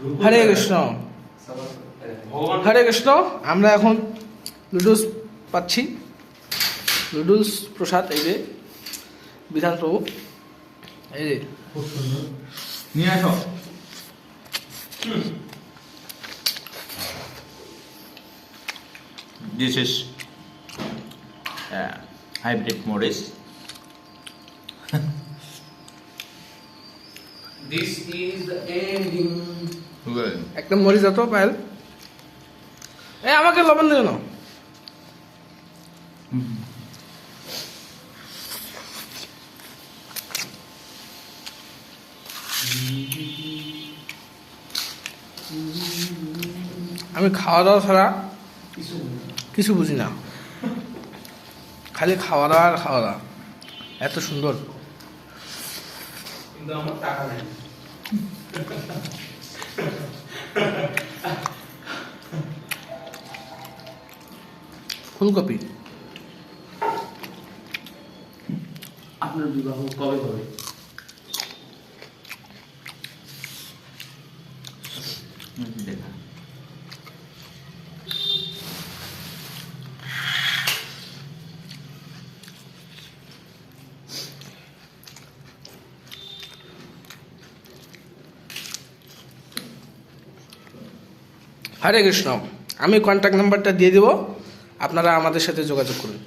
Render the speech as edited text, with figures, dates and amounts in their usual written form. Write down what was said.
হরে কৃষ্ণ, হরে কৃষ্ণ। আমরা এখন নুডলস পাচ্ছি, নুডলস প্রসাদ। এই যে বিধান প্রভু, এই যে খুব সুন্দর নিয়ে আসো। This is hybrid Morris. This is the ending. Well, একদম মরি যত পায়েল। আমাকে লবণ দিও না। আমি খাওয়া দাওয়া ছাড়া কিছু বুঝি না, খালি খাওয়া দাওয়া আর খাওয়া দাওয়া। এত সুন্দর। কিন্তু আমার টাকা নেই। ফুলকপি। আপনার বিবাহ কবে হবে? দেখা। হরে কৃষ্ণ। আমি কন্ট্যাক্ট নাম্বারটা দিয়ে দেবো, আপনারা আমাদের সাথে যোগাযোগ করুন।